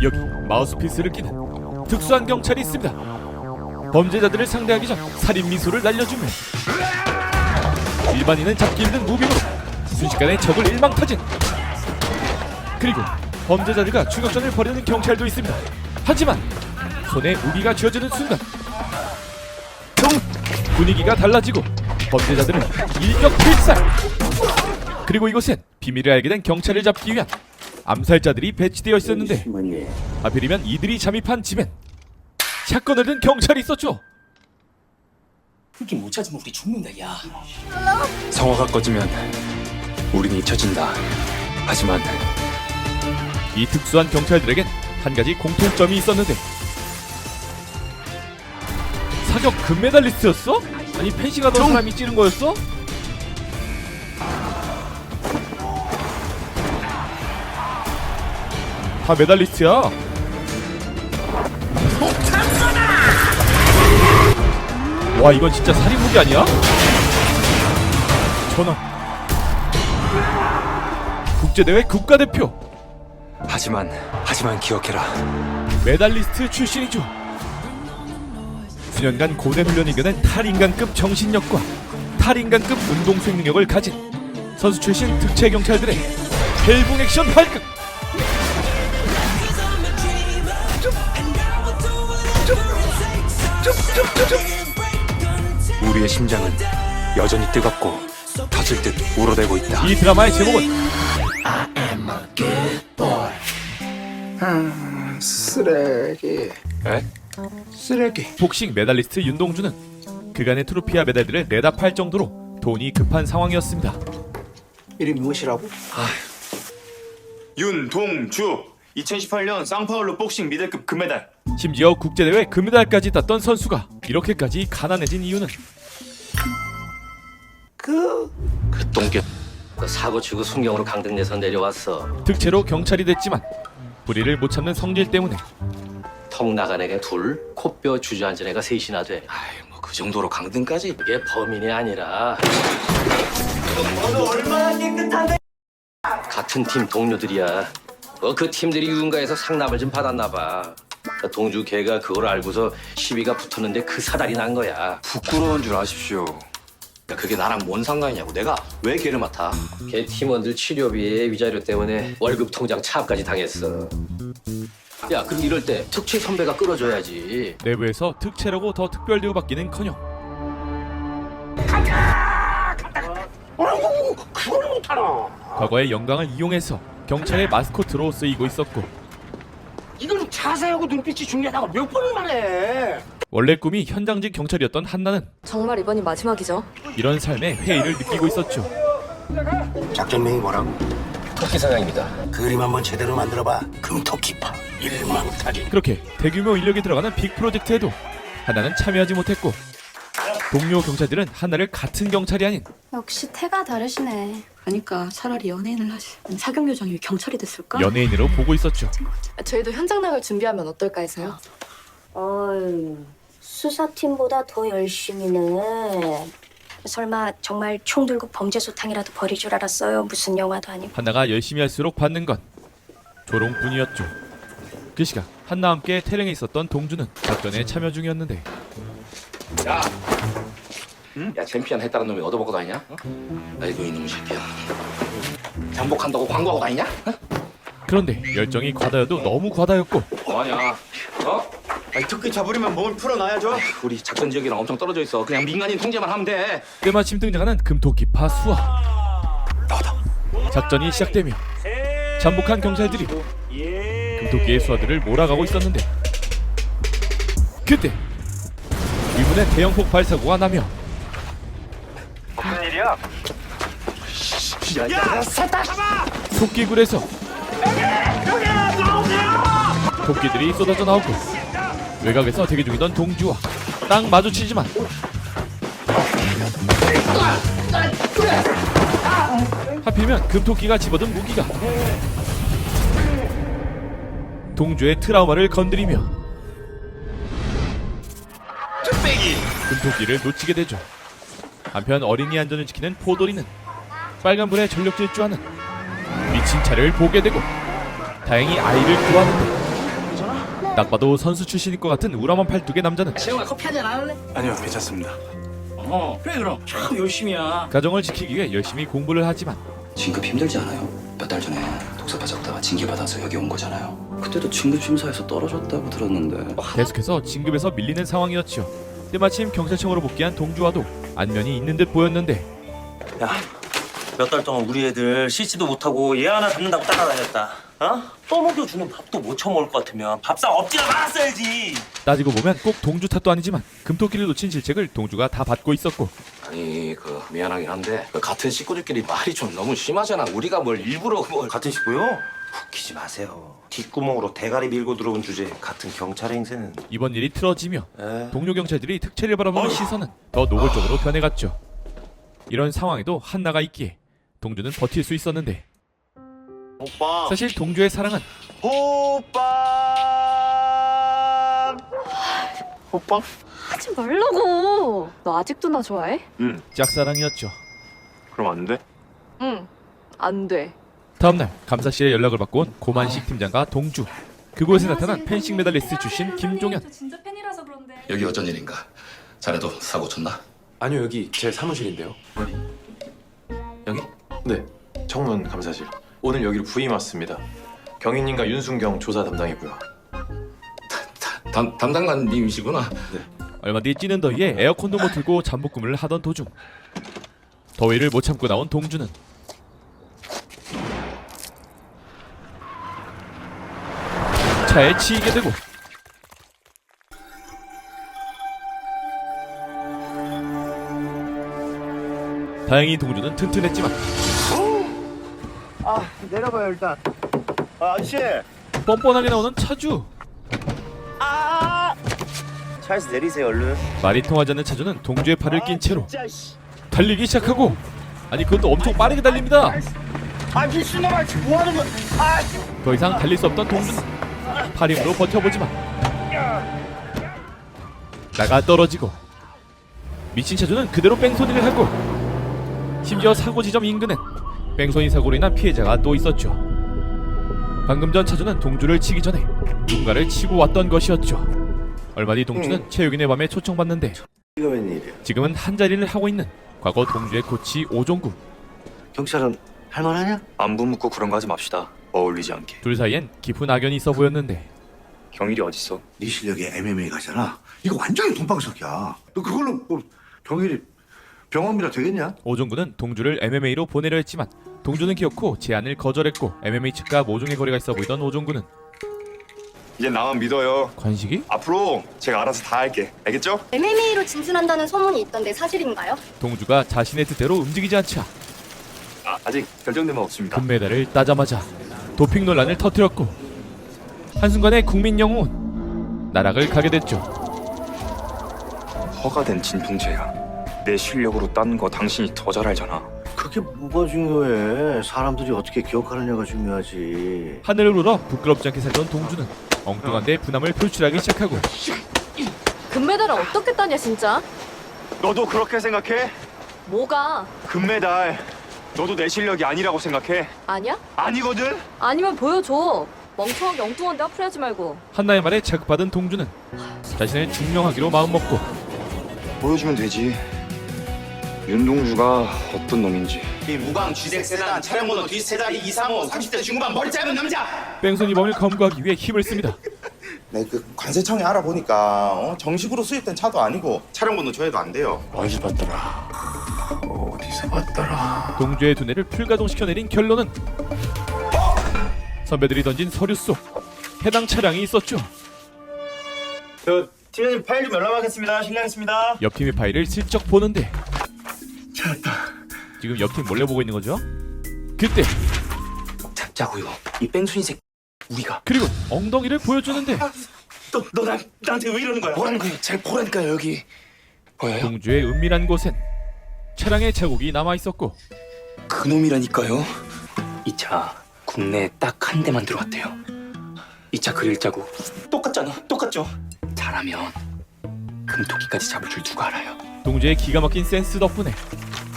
여기 마우스피스를 끼는 특수한 경찰이 있습니다. 범죄자들을 상대하기 전 살인 미소를 날려주며 일반인은 잡기 힘든 무빙으로 순식간에 적을 일망타진. 그리고 범죄자들과 추격전을 벌이는 경찰도 있습니다. 하지만 손에 무기가 쥐어지는 순간 분위기가 달라지고 범죄자들은 일격필살. 그리고 이곳엔 비밀을 알게 된 경찰을 잡기 위한 암살자들이 배치되어 있었는데 하필이면 이들이 잠입한 집엔 샷건을 든 경찰이 있었죠. 그렇게 못 찾으면 우리 죽는다 야. 성화가 꺼지면 우린 잊혀진다. 하지만 이 특수한 경찰들에겐 한 가지 공통점이 있었는데 사격 금메달리스트였어? 아니 펜싱 하던 사람이 찌른 거였어? 다 메달리스트야. 와 이건 진짜 살인무기 아니야? 전화. 국제대회 국가대표. 하지만 기억해라. 메달리스트 출신이죠. 수년간 고된 훈련을 이겨낸 탈인간급 정신력과 탈인간급 운동 수행 능력을 가진 선수 출신 특채 경찰들의 헬붕 액션 활극. 우리의 심장은 여전히 뜨겁고 터질 듯 울어대고 있다. 이 드라마의 제목은 쓰레기. 에? 쓰레기. 복싱 메달리스트 윤동주는 그간의 트로피와 메달들을 내다 팔 정도로 돈이 급한 상황이었습니다. 이름이 무엇이라고? 윤동주 2018년 상파울루 복싱 미들급 금메달. 심지어 국제대회 금메달까지 땄던 선수가 이렇게까지 가난해진 이유는 그 똥개 사고 치고 순경으로 강등돼서 내려왔어. 특채로 경찰이 됐지만 불의를 못 참는 성질 때문에 턱 나간 애가 둘, 코뼈 주저앉은 애가 셋이나 돼. 아이 뭐 그 정도로 강등까지. 이게 범인이 아니라 같은 팀 동료들이야. 그 팀들이 유흥가에서 상납을 좀 받았나 봐. 동주 걔가 그걸 알고서 시비가 붙었는데 그 사달이 난 거야. 부끄러운 줄 아십시오. 그게 나랑 뭔 상관이냐고. 내가 왜 걔를 맡아? 걔 팀원들 치료비 위자료 때문에 월급 통장 차압까지 당했어. 야, 그럼 이럴 때 특채 선배가 끌어줘야지. 내부에서 특채라고 더 특별 대우받기는커녕 그걸 못하나? 과거의 영광을 이용해서 경찰의 마스코트로 쓰이고 있었고 이건 자세하고 눈빛이 중요하다고 몇 번을 말해. 원래 꿈이 현장직 경찰이었던 한나는 정말 이번이 마지막이죠. 이런 삶에 회의를 느끼고 있었죠. 작전명이 뭐라고? 토끼 사냥입니다. 그림 한번 제대로 만들어봐. 금토끼파 일망타진. 그렇게 대규모 인력이 들어가는 빅 프로젝트에도 한나는 참여하지 못했고 동료 경찰들은 한나를 같은 경찰이 아닌 역시 태가 다르시네. 그러니까 차라리 연예인을 하지. 사격 요정이 왜 경찰이 됐을까? 연예인으로 보고 있었죠. 저희도 현장 나갈 준비하면 어떨까 해서요. 어휴, 수사팀보다 더 열심히네. 설마 정말 총 들고 범죄 소탕이라도 벌일 줄 알았어요? 무슨 영화도 아니고. 한나가 열심히 할수록 받는 건 조롱뿐이었죠. 그 시각 한나와 함께 태릉에 있었던 동주는 작전에 참여 중이었는데 야, 야 챔피언 했다는 놈이 얻어먹고 다니냐? 아이고 이놈의 새끼야. 잠복한다고 광고하고 다니냐? 그런데 열정이 과다여도 너무 과다였고 뭐하냐? 어? 아니 특기 잡으려면 몸을 풀어놔야죠. 우리 작전 지역이랑 엄청 떨어져 있어. 그냥 민간인 통제만 하면 돼. 때마침 등장하는 금토끼파 수아. 작전이 시작되며 잠복한 경찰들이 금토끼의 수아들을 몰아가고 있었는데 그때 위문에 대형 폭발 사고가 나며 토끼굴에서 토끼들이 쏟아져 나오고 외곽에서 대기 중이던 동주와 딱 마주치지만 하필이면 금토끼가 집어든 무기가 동주의 트라우마를 건드리며 금토끼를 놓치게 되죠. 한편 어린이 안전을 지키는 포도리는 빨간불에 전력 질주하는 미친 차를 보게 되고 다행히 아이를 구하는데 딱 봐도 선수 출신일 것 같은 우람한 팔뚝의 남자는 재영아 커피 한잔 안 할래? 아니요, 괜찮습니다. 그래 그럼 참 열심히야. 가정을 지키기 위해 열심히 공부를 하지만 진급 힘들지 않아요? 몇 달 전에 독서파 적다가 징계받아서 여기 온 거잖아요. 그때도 진급 심사에서 떨어졌다고 들었는데. 계속해서 진급에서 밀리는 상황이었죠. 때마침 경찰청으로 복귀한 동주와도 안면이 있는 듯 보였는데 야, 몇 달 동안 우리 애들 씻지도 못하고 얘 하나 잡는다고 따라다녔다. 어? 떠먹여주는 밥도 못 처먹을 것 같으면 밥상 엎지나 말았어야지. 따지고 보면 꼭 동주 탓도 아니지만 금토끼를 놓친 질책을 동주가 다 받고 있었고 아니 미안하긴 한데 같은 식구들끼리 말이 좀 너무 심하잖아. 우리가 뭘 일부러 뭘 같은 식구요? 웃기지 마세요. 뒷구멍으로 대가리 밀고 들어온 주제에 같은 경찰 행세는. 이번 일이 틀어지며 동료 경찰들이 특채를 바라보는 시선은 더 노골적으로 변해갔죠. 이런 상황에도 한나가 있기에 동주는 버틸 수 있었는데 오빠. 사실 동주의 사랑은 오빠. 오빠? 하지 말라고. 너 아직도 나 좋아해? 응. 짝사랑이었죠. 그럼 안 돼? 응. 안 돼. 다음날 감사실에 연락을 받고 온 고만식 팀장과 동주, 그곳에 나타난 펜싱 메달리스트 출신 김종현. 진짜 팬이라서 그런데. 여기 어쩐 일인가? 자네도 사고 쳤나? 아니요, 여기 제 사무실인데요. 여기? 네, 청문 감사실. 오늘 여기로 부임 왔습니다. 경위님과 윤순경 조사 담당이고요. 담당관님이시구나. 얼마 뒤 찌는 더위에 에어컨도 못 틀고 잠복근무를 하던 도중 더위를 못 참고 나온 동주는 차에 치이게 되고 다행히 동주는 튼튼했지만 내려봐요 일단. 아저씨. 뻔뻔하게 나오는 차주. 차에서 내리세요 얼른. 말이 통하지 않는 차주는 동주의 팔을 낀 채로 달리기 시작하고 아니 그것도 엄청 빠르게 달립니다. 아 미친놈아 지금 뭐 하는 거야? 더 이상 달릴 수 없던 동주는 팔 힘으로 버텨보지만 나가 떨어지고 미친 차주는 그대로 뺑소니를 하고 심지어 사고 지점 인근엔 뺑소니 사고로 인한 피해자가 또 있었죠. 방금 전 차주는 동주를 치기 전에 누군가를 치고 왔던 것이었죠. 얼마 뒤 동주는 체육인의 밤에 초청받는데 이거 웬일이야? 지금은 한자리를 하고 있는 과거 동주의 코치 오종구. 경찰은 할만하냐? 안부 묻고 그런 거 하지 맙시다. 어울리지 않게. 둘 사이엔 깊은 악연이 있어 보였는데 경일이 어딨어? 네 실력에 MMA 가잖아. 이거 완전히 돈방석이야. 너 그걸로 뭐 경일이 병원비라 되겠냐? 오종구는 동주를 MMA로 보내려 했지만 동주는 기어코 제안을 거절했고 MMA 측과 모종의 거래가 있어 보이던 오종구는 이제 나만 믿어요. 관식이? 앞으로 제가 알아서 다 할게. 알겠죠? MMA로 진출한다는 소문이 있던데 사실인가요? 동주가 자신의 뜻대로 움직이지 않자 아직 결정된 건 없습니다. 금메달을 따자마자 도핑 논란을 터뜨렸고 한순간에 국민 영웅은 나락을 가게 됐죠. 허가된 진통제야. 내 실력으로 딴 거 당신이 더 잘 알잖아. 그게 뭐가 중요해? 사람들이 어떻게 기억하느냐가 중요하지. 하늘을 울어 부끄럽지 않게 살던 동주는 엉뚱한 데 분함을 표출하기 시작하고 금메달을 어떻게 따냐 진짜? 너도 그렇게 생각해? 뭐가? 금메달. 너도 내 실력이 아니라고 생각해? 아니야? 아니거든? 아니면 보여줘. 멍청하게 엉뚱한데 앞으로하지 말고. 한나의 말에 자극받은 동주는 자신을 증명하기로 마음먹고 보여주면 되지. 윤동주가 어떤 놈인지. 이 무광 쥐색 세단 차량 번호 뒤3자리 235 30대 중반 머리 짧은 남자. 뺑소니범을 검거하기 위해 힘을 씁니다. 네, 그 관세청에 알아보니까 정식으로 수입된 차도 아니고 차량 번호 조회도 안 돼요. 어디서 봤더라? 어디서 봤더라? 동주의 두뇌를 풀가동시켜 내린 결론은 선배들이 던진 서류 속 해당 차량이 있었죠. 저 팀장님 파일 좀 연락하겠습니다. 실례하겠습니다. 옆팀의 파일을 슬쩍 보는데 찾았다. 지금 옆팀 몰래 보고 있는 거죠? 그때 잡자고요. 이 뺑소니 새끼 우리가. 그리고 엉덩이를 보여주는데 너 나한테 왜 이러는 거야? 뭐라는 거예요? 잘 보라니까요 여기. 보여요? 동주의 은밀한 곳엔 차량의 자국이 남아 있었고 그놈이라니까요. 이 차 국내에 딱 한 대만 들어왔대요. 이 차 그릴 자국 똑같잖아. 똑같죠? 잘하면 금토끼까지 잡을 줄 누가 알아요? 동주의 기가 막힌 센스 덕분에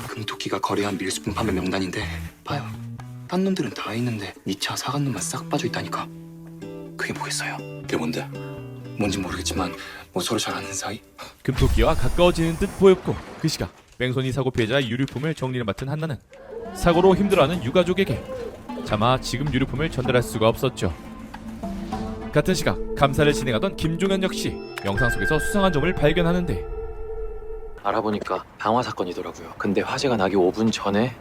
금토끼가 거래한 밀수품 판매 명단인데 봐요. 딴 놈들은 다 있는데 니 차 사간 놈만 싹 빠져 있다니까. 그게 뭐겠어요? 그게 뭔데? 뭔지 모르겠지만 뭐 서로 잘 아는 사이? 금토끼와 가까워지는 듯 보였고 그 시각 뺑소니 사고 피해자의 유류품을 정리를 맡은 한나는 사고로 힘들어하는 유가족에게 차마 지금 유류품을 전달할 수가 없었죠. 같은 시각 감사를 진행하던 김종현 역시 영상 속에서 수상한 점을 발견하는데 알아보니까 방화 사건이더라고요. 근데 화재가 나기 5분 전에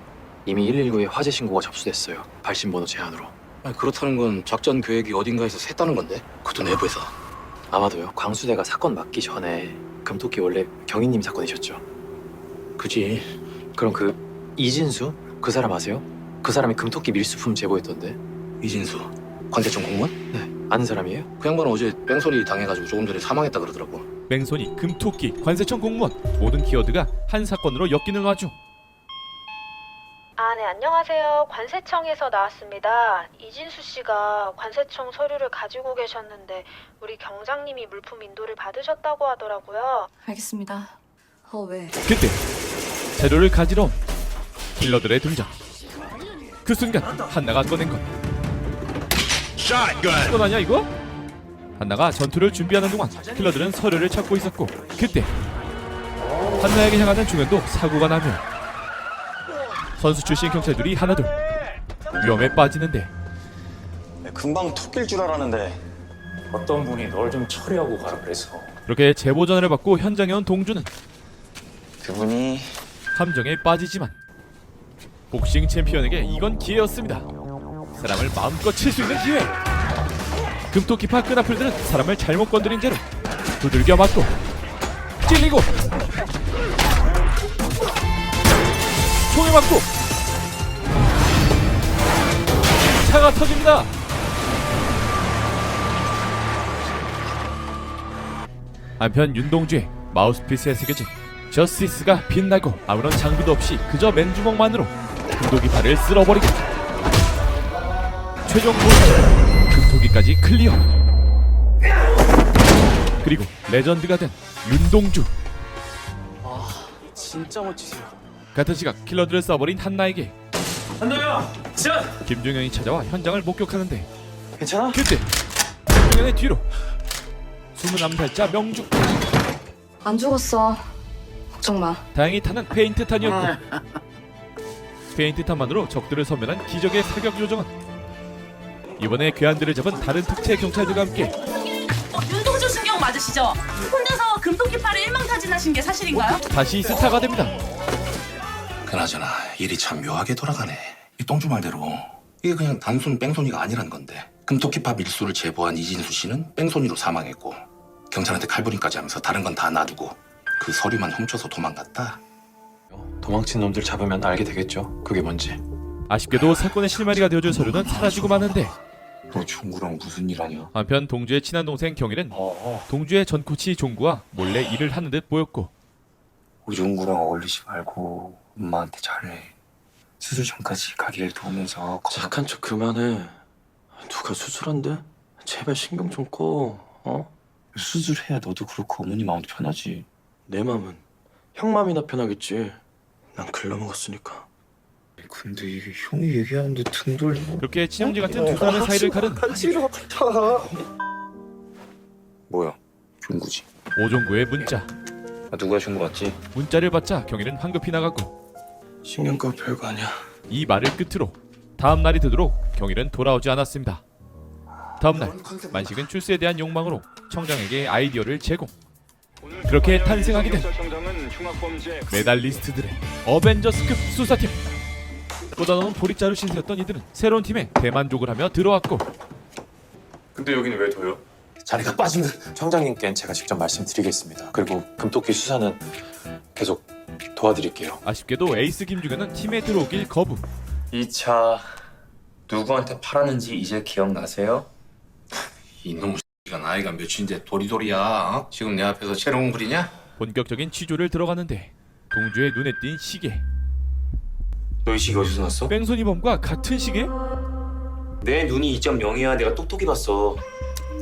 이미 119에 화재 신고가 접수됐어요. 발신번호 제한으로. 아니, 그렇다는 건 작전 계획이 어딘가에서 샜다는 건데? 그것도 내부에서. 아마도요. 광수대가 사건 맡기 전에 금토끼 원래 경희님 사건이셨죠. 그지. 그럼 그 이진수? 그 사람 아세요? 그 사람이 금토끼 밀수품 제보했던데. 이진수 관세청 공무원? 네. 아는 사람이에요? 그 양반은 어제 뺑소니 당해가지고 조금 전에 사망했다 그러더라고. 뺑소니, 금토끼, 관세청 공무원 모든 키워드가 한 사건으로 엮이는 와중 네, 안녕하세요. 관세청에서 나왔습니다. 이진수 씨가 관세청 서류를 가지고 계셨는데 우리 경장님이 물품 인도를 받으셨다고 하더라고요. 알겠습니다. 왜? 그때 자료를 가지러 온 킬러들의 등장. 그 순간 한나가 꺼낸 건 또 아냐 이거? 한나가 전투를 준비하는 동안 킬러들은 서류를 찾고 있었고 그때 한나에게 향하는 중현도 사고가 나며 선수 출신 경찰들이 하나둘 위험에 빠지는데 금방 토끼일 줄 알았는데 어떤 분이 널 좀 처리하고 가라 그래서. 그렇게 제보 전화를 받고 현장에 온 동주는 그분이 함정에 빠지지만 복싱 챔피언에게 이건 기회였습니다. 사람을 마음껏 칠 수 있는 기회. 금토끼파 끈앞을들은 사람을 잘못 건드린 죄로 두들겨 맞고 찔리고 총에 맞고 차가 터집니다. 한편 윤동주의 마우스피스에 새겨진 저스티스가 빛나고 아무런 장비도 없이 그저 맨주먹만으로 금토끼파를 쓸어버리고 최종 보스 금토끼까지 클리어. 그리고 레전드가 된 윤동주. 진짜 멋지세요. 같은 시각 킬러들을 쏴버린 한나에게 한나야, 자. 김종현이 찾아와 현장을 목격하는데 괜찮아? 그때 김종현의 뒤로 숨은 암살자 명주. 안 죽었어. 걱정 마. 다행히 탄은 페인트탄이었고 페인트탄만으로 적들을 섬멸한 기적의 사격 요정은 이번에 괴한들을 잡은 다른 특채 경찰들과 함께 윤동주 신경 맞으시죠? 혼자서 금토끼파를 일망타진하신 게 사실인가요? 다시 스타가 됩니다. 그나저나 일이 참 묘하게 돌아가네. 이 똥주 말대로 이게 그냥 단순 뺑소니가 아니란 건데 금토끼파 밀수를 제보한 이진수 씨는 뺑소니로 사망했고 경찰한테 칼부림까지 하면서 다른 건 다 놔두고 그 서류만 훔쳐서 도망갔다. 도망친 놈들 잡으면 알게 되겠죠. 그게 뭔지. 아쉽게도 사건의 실마리가 되어줄 서류는 사라지고 마는데 너 종구랑 무슨 일 하냐? 한편 동주의 친한 동생 경일은 동주의 전 코치 종구와 몰래 일을 하는 듯 보였고 우리 종구랑 어울리지 말고 엄마한테 잘해. 수술 전까지 가게를 도우면서 착한 척 그만해. 누가 수술한대? 제발 신경 좀 꺼. 수술해야 너도 그렇고 어머니 마음도 편하지. 내 맘은 형 맘이나 편하겠지. 난 글러먹었으니까. 근데 이게 형이 얘기하는데 등 돌리고. 그렇게 친형제 같은 두 사람의 사이를 가른 뭐야? 종구지. 오종구의 문자. 누가 종구 맞지? 문자를 받자 경일은 황급히 나가고 신경과 별거 아니야. 이 말을 끝으로 다음 날이 되도록 경일은 돌아오지 않았습니다. 다음 날 만식은 출세에 대한 욕망으로 청장에게 아이디어를 제공. 그렇게 탄생하게 된 메달리스트들의 어벤져스급 수사팀. 쏟아놓은 보릿자루 신세였던 이들은 새로운 팀에 대만족을 하며 들어왔고 근데 여기는 왜 둬요? 자리가 빠지면 청장님께는 제가 직접 말씀드리겠습니다. 그리고 금토끼 수사는 계속 도와드릴게요. 아쉽게도 에이스 김중현은 팀에 들어오길 거부. 이 차 누구한테 팔았는지 이제 기억나세요? 이놈의 X가 나이가 몇인데 도리도리야. 어? 지금 내 앞에서 새로운 부리냐? 본격적인 취조를 들어가는데 동주의 눈에 띈 시계. 너 이 시계 어디서 났어? 뺑소니범과 같은 시계? 내 눈이 2.0이야. 내가 똑똑히 봤어.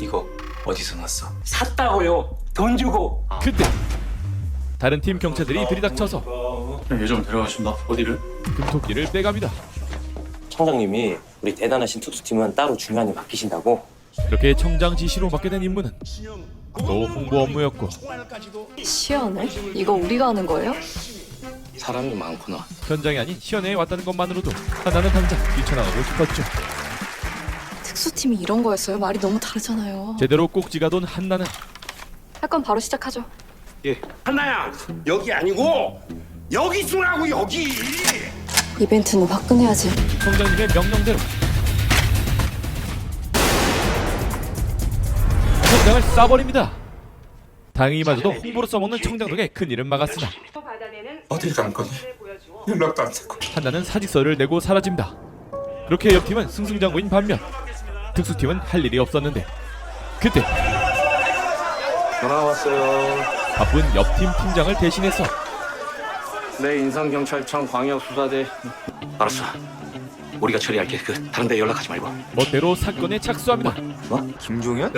이거 어디서 났어? 샀다고요. 돈 주고. 그때 다른 팀 경찰들이 들이닥쳐서 얘 좀 데려가신다. 어디를? 금토끼를 빼갑니다. 청장님이 우리 대단하신 특수팀은 따로 중요한 일 맡기신다고. 그렇게 청장 지시로 맡게 된 임무는 또 홍보 업무였고 시연을? 이거 우리가 하는 거예요? 사람이 많구나. 현장이 아닌 시연회에 왔다는 것만으로도 하나는 당장 뛰쳐나가고 싶었죠. 특수팀이 이런 거였어요? 말이 너무 다르잖아요. 제대로 꼭지가 돈 한나는 할 건 바로 시작하죠. 예, 한나야 여기 아니고 여기 있으라고 여기. 이벤트는 화끈해야지. 총장님의 명령대로 청장을 쏴버립니다. 다행히마저도 홍보로 써먹는 청장 덕에 큰일은 막았으나 어딜 간 거니? 연락도 안 되고. 한나는 사직서를 내고 사라집니다. 그렇게 옆팀은 승승장구인 반면 특수팀은 할 일이 없었는데 그때 전화 왔어요. 바쁜 옆팀 팀장을 대신해서 내 인상경찰청 광역수사대. 알았어. 우리가 처리할게. 다른 데 연락하지 말고. 멋대로 사건에 착수합니다. 김종현?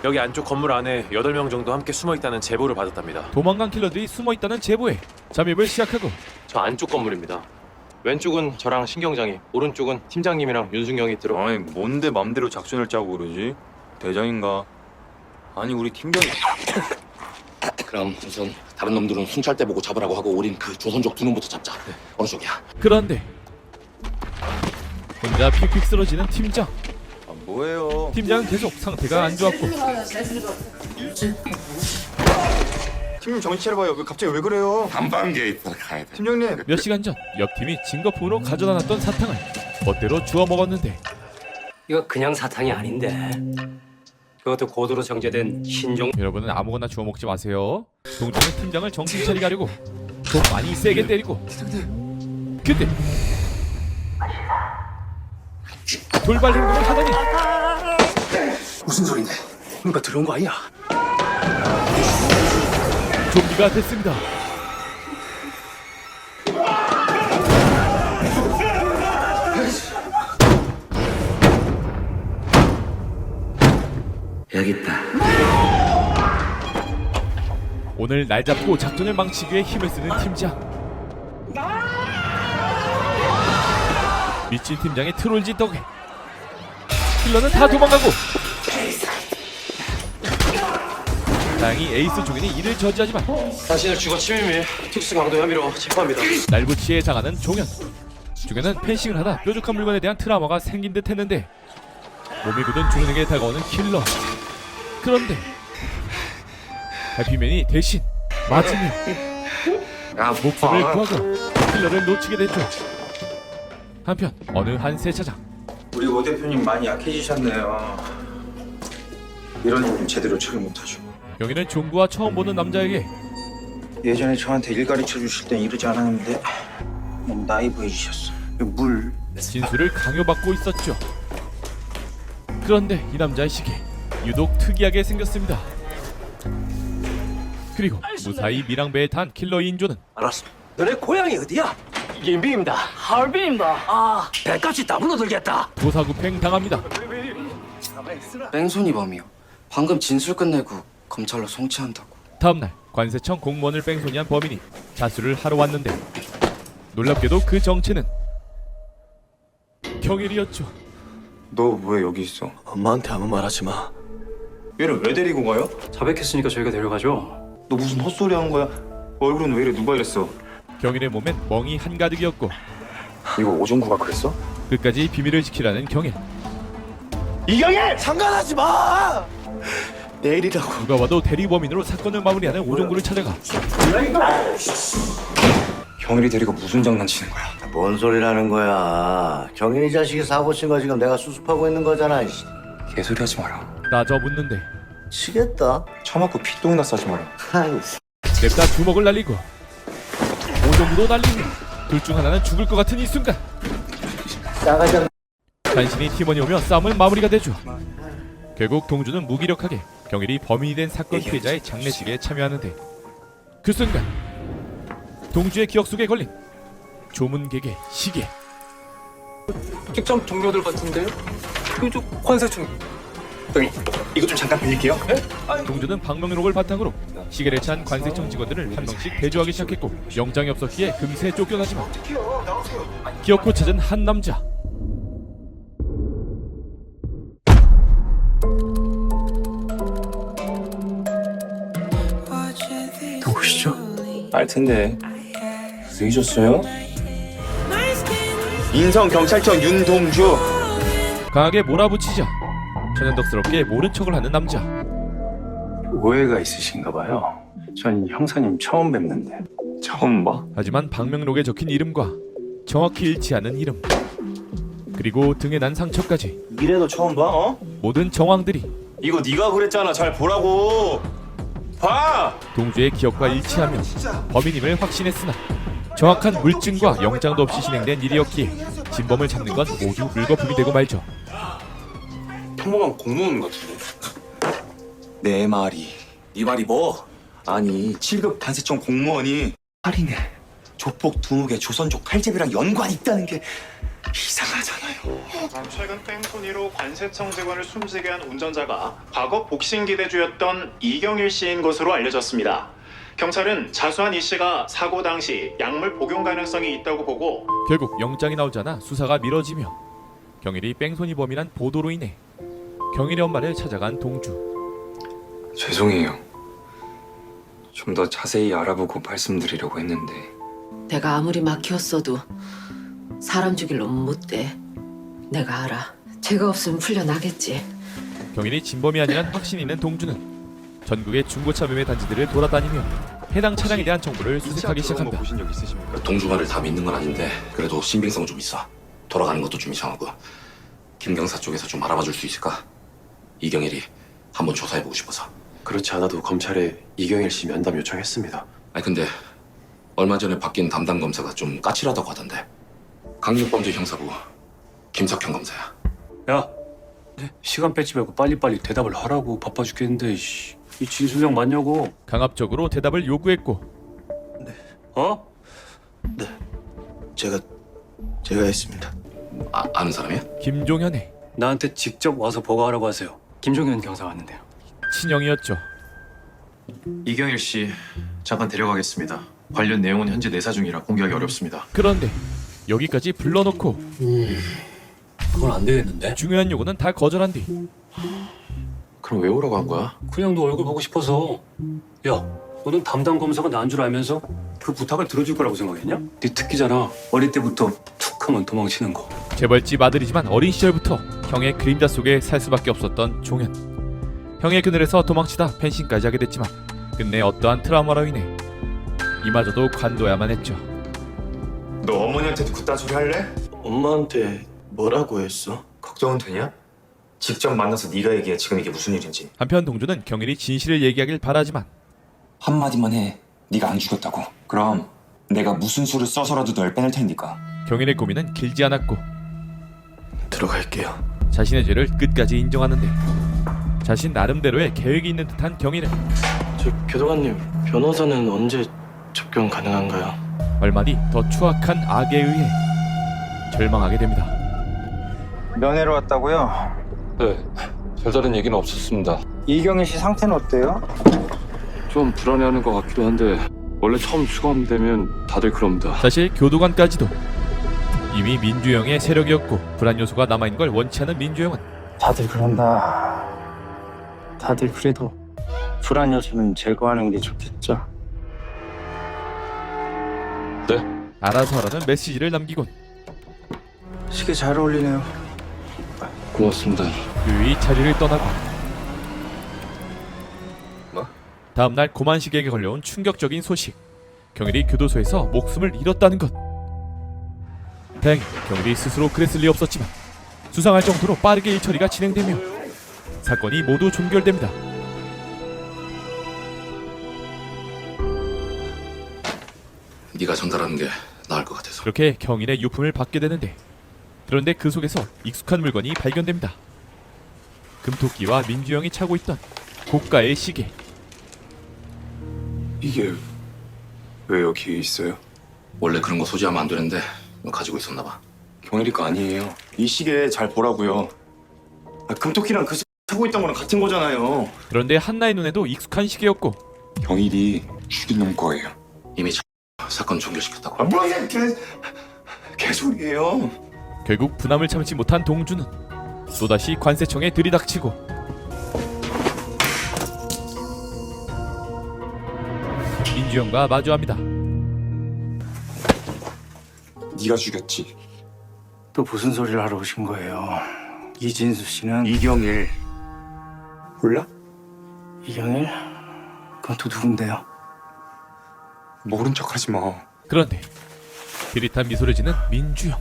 여기 안쪽 건물 안에 8명 정도 함께 숨어있다는 제보를 받았답니다. 도망간 킬러들이 숨어있다는 제보에 잠입을 시작하고 저 안쪽 건물입니다. 왼쪽은 저랑 신경장이, 오른쪽은 팀장님이랑 윤승경이 들어. 아니 뭔데 맘대로 작전을 짜고 그러지? 대장인가? 아니 우리 팀장이 그럼 우선 다른 놈들은 순찰대 보고 잡으라고 하고 우린 그 조선족 두 놈부터 잡자. 어느 쪽이야? 그런데 혼자 픽픽 쓰러지는 팀장. 뭐예요? 팀장은 계속 상태가 안 좋았고 팀님 정신 차려봐요. 갑자기 왜 그래요? 한방 게이트를 가야 돼. 팀장님. 몇 시간 전 옆팀이 진거품으로 가져다 놨던 사탕을 멋대로 주워 먹었는데 이거 그냥 사탕이 아닌데. 그것도 고도로 정제된 신종. 여러분은 아무거나 주워 먹지 마세요. 동주는 팀장을 정신 차리게 하려고 더 많이 세게 때리고 그때 돌발 행동을 하다니 무슨 소린데? 누가 들어온 거 아니야? 좀비가 됐습니다. 여기 있다. 오늘 날 잡고 작전을 망치기 위해 힘을 쓰는 팀장. 미친 팀장의 트롤짓 덕에 킬러는 다 도망가고 다행히 에이스 종현이 이를 저지하지만 당신을 주거 침입 및 특수 강도 혐의로 체포합니다. 날부치에 당하는 종현. 종현은 펜싱을 하다 뾰족한 물건에 대한 트라우마가 생긴 듯 했는데 몸이 굳은 종현에게 다가오는 킬러. 그런데 해피맨이 대신 맞으며 목숨을 구하고 킬러를 놓치게 됐죠. 한편 어느 한 세차장. 우리 오 대표님 많이 약해지셨네요. 이런 일 제대로 처리 못하죠. 여기는 종구와 처음 보는 남자에게 예전에 저한테 일 가르쳐 주실 땐 이러지 않았는데 너무 나이 보이셨어. 물. 진술을 강요받고 있었죠. 그런데 이 남자의 시계 유독 특이하게 생겼습니다. 그리고 무사히 밀항배에 탄 킬러 인조는 알았어. 너네 고향이 어디야? 임비입니다. 하얼빈입니다. 아, 배값이 더블로 들겠다. 도사구팽 당합니다. 뺑소니 범이요. 방금 진술 끝내고 검찰로 송치한다고. 다음날 관세청 공무원을 뺑소니한 범인이 자수를 하러 왔는데 놀랍게도 그 정체는 경일이었죠. 너 왜 여기 있어? 엄마한테 아무 말 하지 마. 얘를 왜 데리고 가요? 자백했으니까 저희가 데려가죠. 너 무슨 헛소리 하는 거야? 얼굴은 왜 이래? 누가 이랬어? 경일의 몸엔 멍이 한가득이었고 이거 오종구가 그랬어? 끝까지 비밀을 지키라는 경일. 이경일! 상관하지 마! 내일이라고. 누가 봐도 대리범인으로 사건을 마무리하는 오종구를 찾아가 경일이 데리고 무슨 장난치는 거야? 뭔 소리라는 거야. 경인이 자식이 사고 친 거 지금 내가 수습하고 있는 거잖아. 개소리 하지 마라. 나저 묻는데 치겠다. 처맞고 피똥이나 싸지 마라. 냅다 주먹을 날리고 오종구도 날리고 둘 중 하나는 죽을 것 같은 이 순간 싸가지. 간신히 팀원이 오며 싸움은 마무리가 되죠. 결국 동주는 무기력하게 경일이 범인이 된 사건 피해자의 장례식에 참여하는데 그 순간 동주의 기억 속에 걸린 조문객의 시계. 직접 동료들 같은데? 이거 관세청. 이거 좀 잠깐 빌릴게요. 동주는 방명록을 바탕으로 시계를 찬 관세청 직원들을 한 명씩 대조하기 시작했고 영장이 없었기에 금세 쫓겨나지만 기어코 찾은 한 남자. 보시죠. 알 텐데. 왜 잊었어요? 인성경찰청 윤동주. 강하게 몰아붙이자 천연덕스럽게 모른 척을 하는 남자. 오해가 있으신가 봐요. 전 형사님 처음 뵙는데. 처음 봐? 하지만 방명록에 적힌 이름과 정확히 일치하는 이름, 그리고 등에 난 상처까지 이래도 처음 봐? 어? 모든 정황들이 이거 네가 그랬잖아. 잘 보라고. 봐! 동주의 기억과 일치하며 범인임을 확신했으나 정확한 물증과 영장도 없이 진행된 일이었기에 진범을 잡는 건 모두 물거품이 되고 말죠. 평범한 공무원 같은데. 내 말이. 네 말이 뭐? 아니 7급 관세청 공무원이 할인에 조폭 20개 조선족 칼집이랑 연관이 있다는 게 이상하잖아요. 최근 뺑소니로 관세청 직원을 숨지게 한 운전자가 과거 복싱 기대주였던 이경일 씨인 것으로 알려졌습니다. 경찰은 자수한 이 씨가 사고 당시 약물 복용 가능성이 있다고 보고 결국 영장이 나오지 않아 수사가 미뤄지며 경일이 뺑소니 범이란 보도로 인해 경일의 엄마를 찾아간 동주. 죄송해요. 좀 더 자세히 알아보고 말씀드리려고 했는데. 내가 아무리 막혔어도 사람 죽일 놈은 못 돼. 내가 알아. 제가 없으면 풀려나겠지. 경일이 진범이 아니란 확신이 있는 동주는 전국의 중고차 매매 단지들을 돌아다니며 해당 차량에 대한 정보를 수색하기 시작한다. 동주말을 다 믿는 건 아닌데 그래도 신빙성 좀 있어. 돌아가는 것도 좀 이상하고. 김 경사 쪽에서 좀 알아봐 줄 수 있을까? 이경일이 한번 조사해보고 싶어서. 그렇지 않아도 검찰에 이경일 씨 면담 요청했습니다. 아니 근데 얼마 전에 바뀐 담당 검사가 좀 까칠하다고 하던데. 강력범죄 형사부 김석형 검사야. 야, 시간 뺏지 말고 빨리빨리 대답을 하라고. 바빠 죽겠는데. 이 진술력 맞냐고. 강압적으로 대답을 요구했고. 어? 네. 제가 했습니다. 아는 사람이야? 김종현의 나한테 직접 와서 보고하라고 하세요. 김종현 경사 왔는데요. 친형이었죠. 이경일 씨 잠깐 데려가겠습니다. 관련 내용은 현재 내사 중이라 공개하기 어렵습니다. 그런데 여기까지 불러놓고 그건 안 되겠는데? 중요한 요구는 다 거절한 뒤 그럼 왜 오라고 한 거야? 그냥 너 얼굴 보고 싶어서. 야, 너는 담당 검사가 난 줄 알면서 그 부탁을 들어줄 거라고 생각했냐? 네 특기잖아. 어릴 때부터 툭 하면 도망치는 거. 재벌집 아들이지만 어린 시절부터 형의 그림자 속에 살 수밖에 없었던 종현. 형의 그늘에서 도망치다 펜싱까지 하게 됐지만 끝내 어떠한 트라우마로 인해 이마저도 관둬야만 했죠. 너 어머니한테도 그딴 소리 할래? 엄마한테 뭐라고 했어? 걱정은 되냐? 직접 만나서 네가 얘기해. 지금 이게 무슨 일인지. 한편 동주는 경일이 진실을 얘기하길 바라지만 한마디만 해. 네가 안 죽였다고. 그럼 내가 무슨 수를 써서라도 널 빼낼 테니까. 경일의 고민은 길지 않았고 들어갈게요. 자신의 죄를 끝까지 인정하는데 자신 나름대로의 계획이 있는 듯한 경일은 교도관님, 변호사는 언제 접견 가능한가요? 얼마 뒤 더 추악한 악에 의해 절망하게 됩니다. 면회로 왔다고요? 네, 별다른 얘기는 없었습니다. 이경일 씨 상태는 어때요? 좀 불안해하는 것 같기도 한데 원래 처음 수감되면 다들 그럽니다. 사실 교도관까지도 이미 민주형의 세력이었고 불안 요소가 남아있는 걸 원치 않은 민주형은 다들 그런다. 다들 그래도 불안 요소는 제거하는 게 좋겠죠. 네? 알아서 하라는 메시지를 남기곤 시계 잘 어울리네요. 고맙습니다. 유유히 자리를 떠나고 뭐? 다음날 고만식에게 걸려온 충격적인 소식. 경일이 교도소에서 목숨을 잃었다는 것. 다행히 경일이 스스로 그랬을 리 없었지만 수상할 정도로 빠르게 일처리가 진행되며 사건이 모두 종결됩니다. 네가 전달하는 게 나을 것 같아서. 그렇게 경일의 유품을 받게 되는데 그런데 그 속에서 익숙한 물건이 발견됩니다. 금토끼와 민주형이 차고 있던 고가의 시계. 이게 왜 여기 있어요? 원래 그런 거 소지하면 안 되는데 가지고 있었나 봐. 경일이 거 아니에요. 이 시계 잘 보라고요. 금토끼랑 그 사고 있던 거랑 같은 거잖아요. 그런데 한나의 눈에도 익숙한 시계였고 경일이 죽인 놈 거예요. 이미 사건 종결시켰다고. 뭐야 개소리예요. 결국 분함을 참지 못한 동주는 또다시 관세청에 들이닥치고 민주영과 마주합니다. 네가 죽였지. 또 무슨 소리를 하러 오신 거예요? 이진수 씨는 이경일. 몰라? 이경일? 그건 또 누군데요? 모른 척하지 마. 그런데 비릿한 미소를 지는 민주영.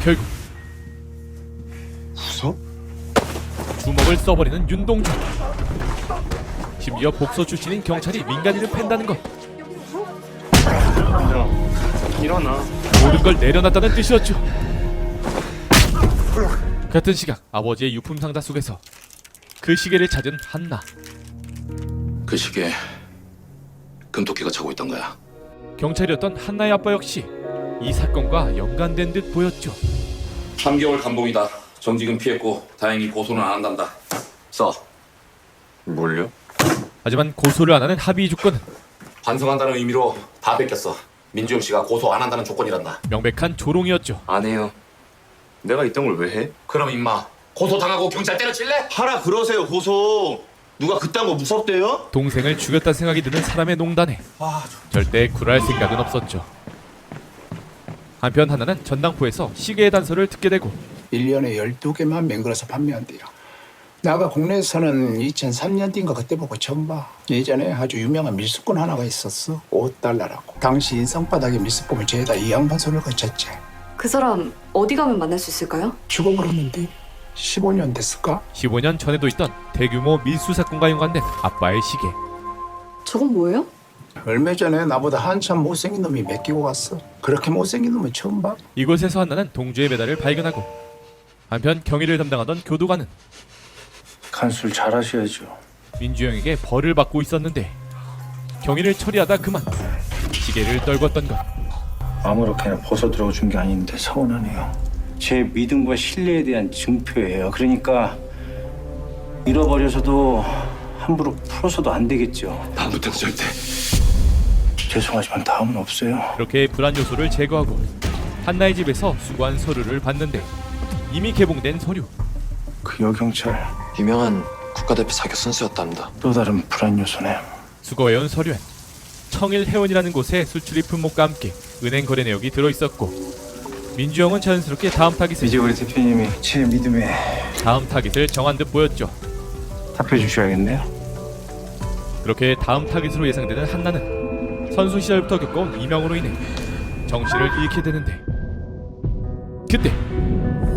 결국 웃어? 주먹을 써버리는 윤동주. 심지어 복서 출신인 경찰이 민간인을 팬다는 것. 일어나. 모든 걸 내려놨다는 뜻이었죠. 같은 시각 아버지의 유품 상자 속에서 그 시계를 찾은 한나. 그 시계 금토끼가 차고 있던 거야. 경찰이었던 한나의 아빠 역시 이 사건과 연관된 듯 보였죠. 3개월 감봉이다. 정직은 피했고 다행히 고소는 안 한단다. 써. 뭘요? 하지만 고소를 안 하는 합의 조건은 반성한다는 의미로 다 뺏겼어. 민주영 씨가 고소 안 한다는 조건이란다. 명백한 조롱이었죠. 안 해요. 내가 이딴 걸 왜 해? 그럼 임마 고소 당하고 경찰 때려칠래? 하라 그러세요 고소. 누가 그딴 거 무섭대요? 동생을 죽였다 생각이 드는 사람의 농단에 절대 굴할 생각은 없었죠. 한편 하나는 전당포에서 시계의 단서를 듣게 되고 1년에 12개만 맹글어서 판매한대요. 나가 국내에서는 2003년인가 그때 보고 처음 봐. 예전에 아주 유명한 밀수꾼 하나가 있었어. 5달러라고. 당시 인상바닥에 밀수품을 죄다 이 양반 손을 거쳤지. 그 사람 어디 가면 만날 수 있을까요? 죽어버렸는데 15년 됐을까? 15년 전에도 있던 대규모 밀수 사건과 연관된 아빠의 시계. 저건 뭐예요? 얼마 전에 나보다 한참 못생긴 놈이 맡기고 갔어. 그렇게 못생긴 놈은 처음 봐. 이곳에서 한나는 동주의 메달을 발견하고 한편 경위를 담당하던 교도관은 간수를 잘하셔야죠. 민주영에게 벌을 받고 있었는데 경위를 처리하다 그만 시계를 떨궜던 것. 아무렇게나 벗어 들어준 게 아닌데 서운하네요. 제 믿음과 신뢰에 대한 증표예요. 그러니까 잃어버려서도 함부로 풀어서도 안 되겠죠. 다음부터는 절대. 죄송하지만 다음은 없어요. 그렇게 불안 요소를 제거하고 한나의 집에서 수거한 서류를 봤는데 이미 개봉된 서류. 그 여경찰 유명한 국가대표 사교 선수였답니다. 또 다른 불안 요소네. 수거해온 서류엔 청일해운이라는 곳의 수출입 품목과 함께 은행 거래 내역이 들어있었고 민주영은 자연스럽게 다음 타깃을 이제 우리 대표님이 제 믿음에 다음 타깃을 정한 듯 보였죠. 답해 주셔야겠네요. 그렇게 다음 타깃으로 예상되는 한나는 선수 시절부터 겪어온 이명으로 인해 정신을 잃게 되는데 그때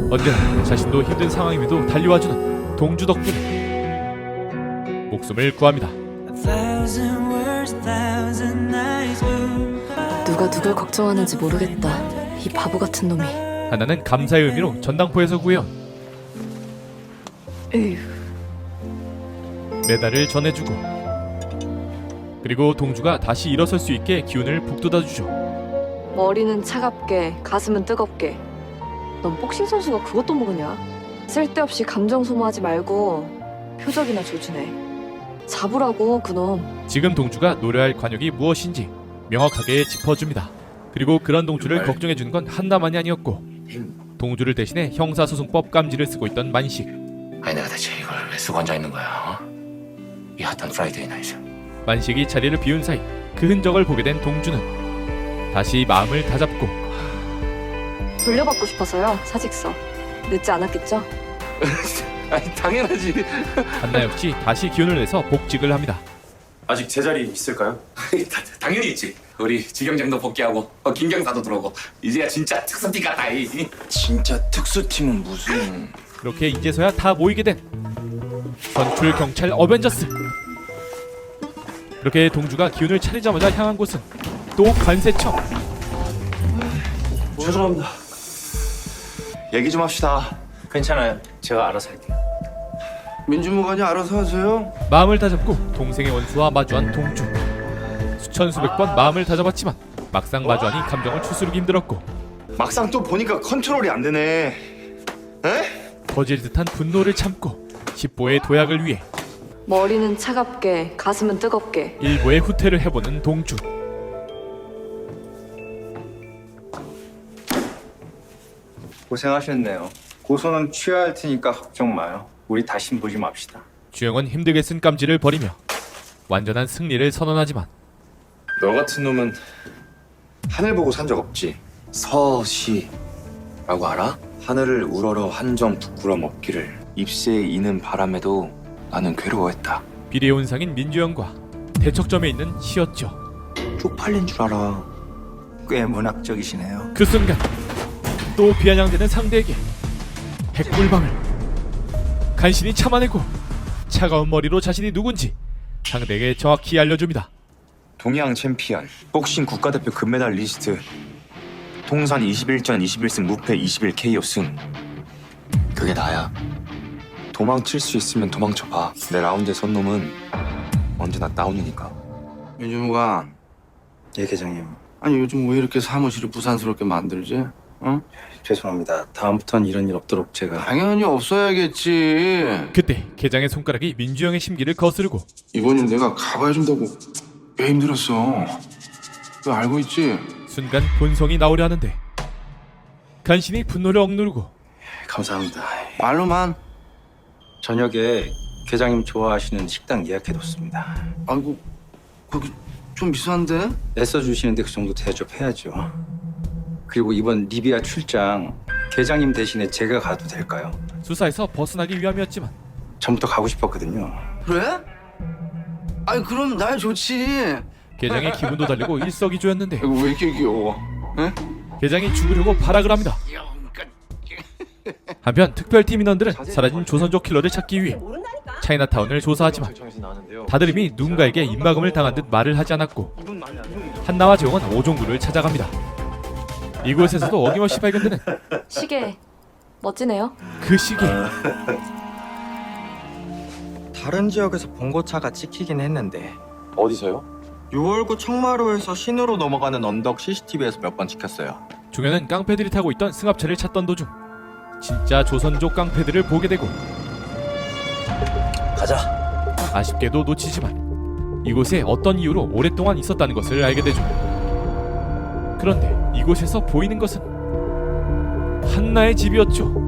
언제나 자신도 힘든 상황임에도 달려와주는 동주 덕분에 목숨을 구합니다. 누가 누굴 걱정하는지 모르겠다. 이 바보 같은 놈이. 한나는 감사의 의미로 전당포에서 구해온 에휴. 메달을 전해주고 그리고 동주가 다시 일어설 수 있게 기운을 북돋아주죠. 머리는 차갑게, 가슴은 뜨겁게. 넌 복싱 선수가 그것도 모르냐? 쓸데없이 감정 소모하지 말고 표적이나 조준해. 잡으라고 그놈. 지금 동주가 노려야 할 관역이 무엇인지 명확하게 짚어줍니다. 그리고 그런 동주를 걱정해주는 건 한나만이 아니었고 동주를 대신해 형사소송법 깜지를 쓰고 있던 만식. 아니 내가 대체 이걸 왜 쓰고 앉아 있는 거야? 이 핫한 프라이데이 나이트. 만식이 자리를 비운 사이 그 흔적을 보게 된 동주는 다시 마음을 다잡고 돌려받고 싶어서요. 사직서. 늦지 않았겠죠? 아니 당연하지. 한나 역시 다시 기운을 내서 복직을 합니다. 아직 제자리 있을까요? 당연히 있지. 우리 지경장도 복귀하고 김경사도 들어오고 이제야 진짜 특수팀 같다. 진짜 특수팀은 무슨... 그렇게 이제서야 다 모이게 된 선출 경찰 어벤져스. 그렇게 동주가 기운을 차리자마자 향한 곳은 또 관세청. 죄송합니다. 얘기 좀 합시다. 괜찮아요. 제가 알아서 할게요. 민주무관이 알아서 하세요. 마음을 다잡고 동생의 원수와 마주한 동주. 수천 수백 번 마음을 다잡았지만 막상 마주하니 감정을 추스르기 힘들었고 막상 또 보니까 컨트롤이 안 되네. 에? 거질 듯한 분노를 참고 10보의 도약을 위해 머리는 차갑게, 가슴은 뜨겁게. 일보의 후퇴를 해보는 동주. 고생하셨네요. 고소는 취하할 테니까 걱정 마요. 우리 다신 보지 맙시다. 주영은 힘들게 쓴 깜지를 버리며 완전한 승리를 선언하지만 너 같은 놈은 하늘 보고 산 적 없지? 서시라고 알아? 하늘을 우러러 한 점 부끄럼 없기를. 입새에 이는 바람에도 나는 괴로워했다. 비리의 온상인 민주영과 대척점에 있는 시였죠. 쪽팔린 줄 알아. 꽤 문학적이시네요. 그 순간 또 비아냥대는 상대에게 핵불방을 간신히 참아내고 차가운 머리로 자신이 누군지 상대에게 정확히 알려줍니다. 동양 챔피언, 복싱 국가대표 금메달 리스트, 통산 21전 21승 무패 21KO 승. 그게 나야. 도망칠 수 있으면 도망쳐봐. 내 라운드에 선 놈은 언제나 다운이니까. 윤주무가 예 계장님. 아니 요즘 왜 이렇게 사무실을 부산스럽게 만들지? 어? 죄송합니다. 다음부턴 이런 일 없도록 제가. 당연히 없어야겠지. 그때 계장의 손가락이 민주영의 심기를 거스르고 이번엔 내가 가봐야 준다고 꽤 힘들었어. 너 알고 있지? 순간 본성이 나오려 하는데 간신히 분노를 억누르고 감사합니다. 말로만 저녁에 계장님 좋아하시는 식당 예약해뒀습니다. 아이고 거기 좀 비싼데? 애써 주시는데 그 정도 대접해야죠. 그리고 이번 리비아 출장 계장님 대신에 제가 가도 될까요? 수사에서 벗어나기 위함이었지만 전부터 가고 싶었거든요. 그래? 아니 그럼 날 좋지. 계장의 기분도 달리고 일석이조였는데 이거 왜 이렇게 귀여워? 에? 계장이 죽으려고 발악을 합니다. 한편 특별팀 인원들은 사라진 조선족 킬러를 찾기 위해 차이나타운을 조사하지만 다들 이미 누군가에게 입막음을 당한 듯 말을 하지 않았고 한나와 재홍은 오종구를 찾아갑니다. 이곳에서도 어김없이 발견되는 시계 멋지네요. 그 시계. 다른 지역에서 봉고차가 찍히긴 했는데 어디서요? 6월구 청마루에서 신으로 넘어가는 언덕 CCTV에서 몇 번 찍혔어요. 종현은 깡패들이 타고 있던 승합차를 찾던 도중 진짜 조선족 깡패들을 보게 되고 가자. 아쉽게도 놓치지만 이곳에 어떤 이유로 오랫동안 있었다는 것을 알게 되죠. 그런데 이곳에서 보이는 것은 한나의 집이었죠.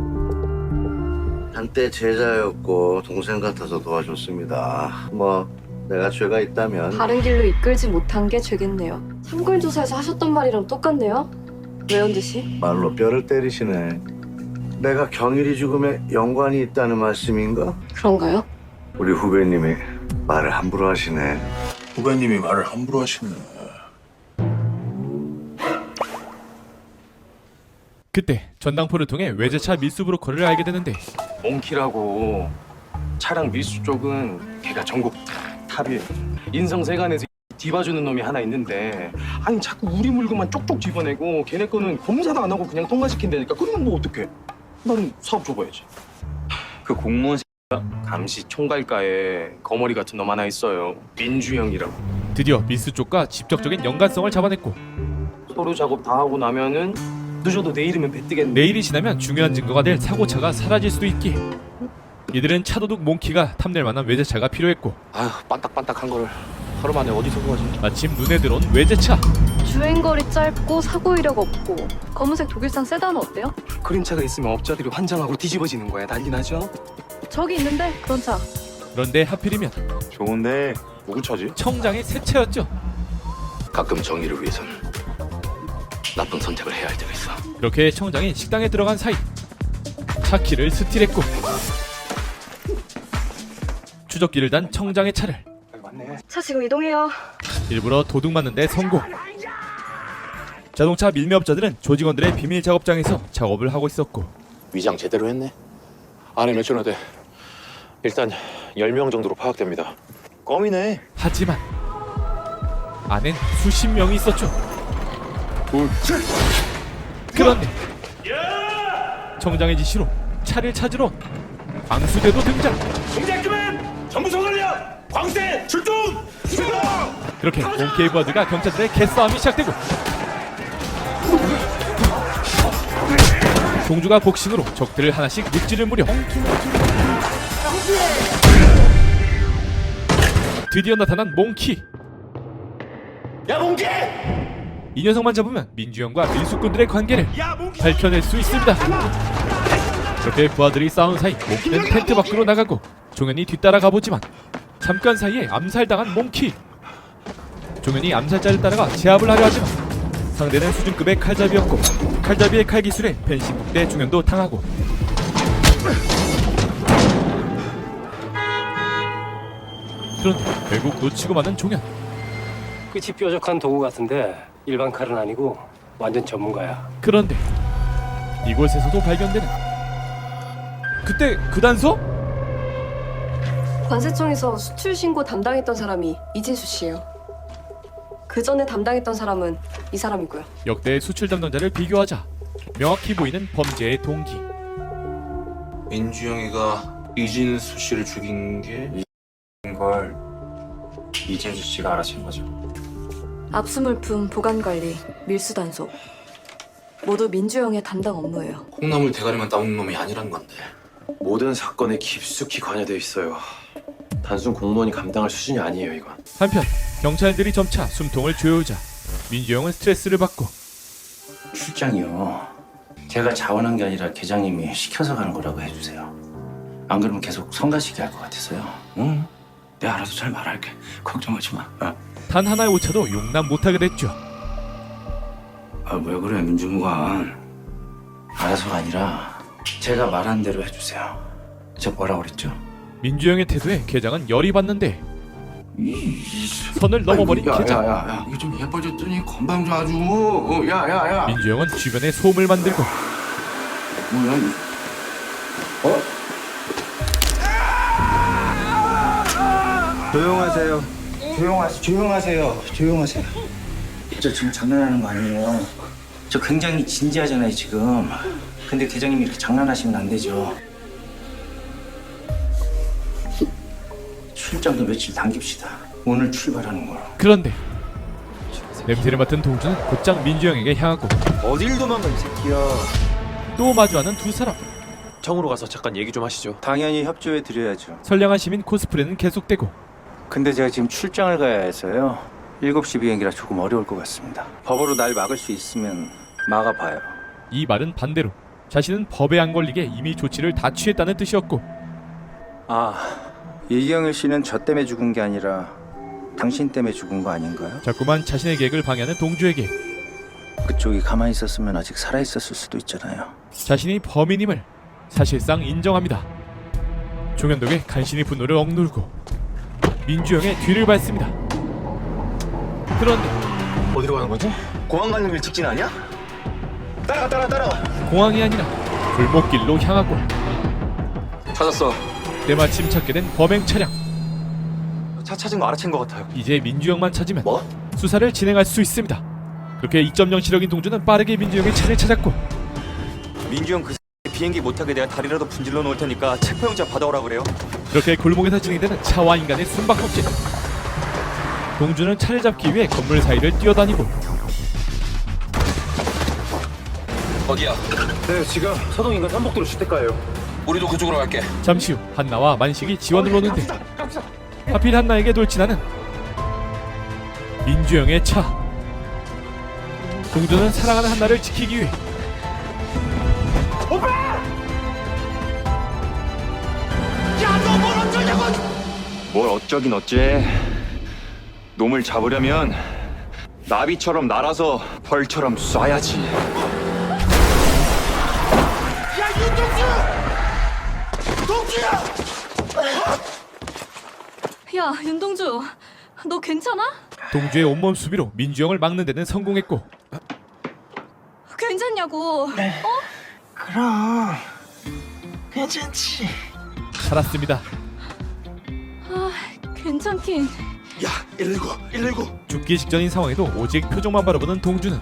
한때 제자였고 동생 같아서 도와줬습니다. 뭐 내가 죄가 있다면 바른 길로 이끌지 못한 게 죄겠네요. 삼골조사에서 하셨던 말이랑 똑같네요. 외연재 씨. 말로 뼈를 때리시네. 내가 경일이 죽음에 연관이 있다는 말씀인가? 그런가요? 우리 후배님이 말을 함부로 하시네. 후배님이 말을 함부로 하시네. 그때 전당포를 통해 외제차 밀수 브로커를 알게 되는데 몽키라고 차량 밀수 쪽은 걔가 전국 탑이에요. 인성세관에서 뒤봐주는 놈이 하나 있는데 아니 자꾸 우리 물건만 쪽쪽 집어내고 걔네 거는 검사도 안 하고 그냥 통과시킨다니까. 그러면 뭐 어떡해. 나는 사업 줘봐야지. 그 공무원 감시 총괄과에 거머리 같은 놈 하나 있어요. 민주형이라고. 드디어 밀수 쪽과 직접적인 연관성을 잡아냈고 서류 작업 다 하고 나면은 늦어도 내일이면 배 뜨겠네. 내일이 지나면 중요한 증거가 될 사고차가 사라질 수도 있기에 이들은 차도둑 몽키가 탐낼 만한 외제차가 필요했고 아휴 반딱반딱한 거를 하루 만에 어디서 구하지? 마침 눈에 들어온 외제차. 주행거리 짧고 사고 이력 없고 검은색 독일산 세단은 어때요? 그림차가 있으면 업자들이 환장하고 뒤집어지는 거야. 난리 나죠? 저기 있는데 그런 차. 그런데 하필이면 좋은데 누구 차지? 청장의 새 차였죠. 가끔 정의를 위해선 나쁜 선택을 해야 할 때가 있어. 그렇게 청장이 식당에 들어간 사이 차 키를 스틸했고 추적기를 단 청장의 차를 차 지금 이동해요. 일부러 도둑 맞는데 성공. 자동차 밀매업자들은 조직원들의 비밀 작업장에서 작업을 하고 있었고 위장 제대로 했네. 안에 몇주나 돼. 일단 10명 정도로 파악됩니다. 껌이네. 하지만 안엔 수십 명이 있었죠. 그런데 청장의 지시로 차를 찾으러 온 광수대도 등장. 동작금은 전부 소관리야. 광세 출동. 그렇게 몽키의 부하들과 경찰들의 개싸움이 시작되고 동주가 복싱으로 적들을 하나씩 묵지를 무려 드디어 나타난 몽키. 야 몽키! 이 녀석만 잡으면 민주형과 밀수꾼들의 관계를 밝혀낼 수 있습니다. 그렇게 부하들이 싸운 사이 몽키는 텐트 밖으로 나가고 종현이 뒤따라 가보지만 잠깐 사이에 암살당한 몽키. 종현이 암살자를 따라가 제압을 하려 하지만 상대는 수준급의 칼잡이였고 칼잡이의 칼기술에 펜싱국대 종현도 당하고 그런데 결국 놓치고 마는 종현. 끝이 뾰족한 도구 같은데 일반 칼은 아니고 완전 전문가야. 그런데 이곳에서도 발견되는 그때 그 단서? 관세청에서 수출 신고 담당했던 사람이 이진수 씨예요. 그 전에 담당했던 사람은 이 사람이고요. 역대의 수출 담당자를 비교하자 명확히 보이는 범죄의 동기. 민주영이가 이진수 씨를 죽인 게 걸 이진수 씨가 알아챈 거죠. 압수물품 보관관리, 밀수단속 모두 민주영의 담당 업무예요. 콩나물 대가리만 따먹는 놈이 아니란 건데. 모든 사건에 깊숙이 관여돼 있어요. 단순 공무원이 감당할 수준이 아니에요, 이건. 한편 경찰들이 점차 숨통을 조여오자 민주영은 스트레스를 받고 출장이요. 제가 자원한 게 아니라 계장님이 시켜서 가는 거라고 해주세요. 안 그러면 계속 성가시게 할 것 같아서요. 응? 내가 알아서 잘 말할게. 걱정하지 마. 단 하나의 오차도 용납 못하게 됐죠. 왜 그래, 민주무관. 알아서가 아니라 제가 말한 대로 해주세요. 제가 뭐라고 그랬죠? 민주영의 태도에 계장은 열이 받는데 선을 넘어버린 계장. 야, 이게 좀 예뻐졌더니 건방져 아주. 야야야. 민주영은 주변에 소음을 만들고 뭐야? 조용하세요. 조용하세요. 저 지금 장난하는 거 아니에요. 저 굉장히 진지하잖아요, 지금. 근데 계장님이 이렇게 장난하시면 안 되죠. 출장도 며칠 당깁시다. 오늘 출발하는 거로. 그런데 냄새를 맡은 동주는 곧장 민주영에게 향하고 어딜 도망가 이 새끼야. 또 마주하는 두 사람. 청으로 가서 잠깐 얘기 좀 하시죠. 당연히 협조해 드려야죠. 선량한 시민 코스프레는 계속되고 근데 제가 지금 출장을 가야 해서요. 7시 비행기라 조금 어려울 것 같습니다. 법으로 날 막을 수 있으면 막아봐요. 이 말은 반대로 자신은 법에 안 걸리게 이미 조치를 다 취했다는 뜻이었고 이경일 씨는 저 때문에 죽은 게 아니라 당신 때문에 죽은 거 아닌가요? 자꾸만 자신의 계획을 방해하는 동주에게 그쪽이 가만히 있었으면 아직 살아있었을 수도 있잖아요. 자신이 범인임을 사실상 인정합니다. 종현덕의 간신히 분노를 억누르고 민주영의 뒤를 밟습니다. 그런데 어디로 가는 거지? 공항 가는 길 직진 아니야? 따라가. 공항이 아니라 골목길로 향하고 찾았어. 때마침 찾게 된 범행 차량. 차 찾은 거 알아챈 것 같아요. 이제 민주영만 찾으면 수사를 진행할 수 있습니다. 그렇게 2.0 시력인 동주는 빠르게 민주영의 차를 찾았고 민주형 그 비행기 못 타게 내가 다리라도 분질러 놓을 테니까 체포영장 받아오라 그래요. 그렇게 골목에서 진행되는 차와 인간의 숨바꼭질. 동주는 차를 잡기 위해 건물 사이를 뛰어다니고 어디야? 네, 지금 서동인간 삼복도로 주택가예요. 우리도 그쪽으로 갈게. 잠시 후 한나와 만식이 지원을 오는데 하필 한나에게 돌진하는 민주영의 차. 동주는 사랑하는 한나를 지키기 위해 뭘 어쩌긴 어째. 놈을 잡으려면 나비처럼 날아서 벌처럼 쏴야지. 야, 윤동주, 너 괜찮아? 동주의 온몸 수비로 민주영을 막는 데는 성공했고 괜찮냐고? 그럼 괜찮지. 살았습니다. 괜찮긴. 야, 119. 죽기 직전인 상황에도 오직 표정만 바라보는 동주는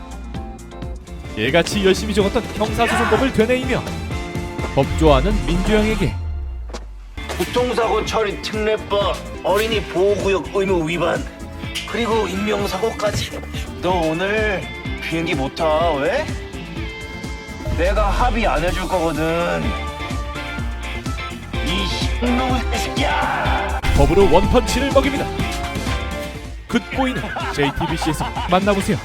개같이 열심히 적었던 형사소송법을 되뇌이며 법 좋아하는 민주영에게 교통사고 처리 특례법, 어린이 보호구역 의무 위반, 그리고 인명사고까지. 너 오늘 비행기 못 타. 왜? 내가 합의 안 해줄 거거든. 이 놈의 새끼야. 법으로 원펀치를 먹입니다. 굿보이는 JTBC에서 만나보세요.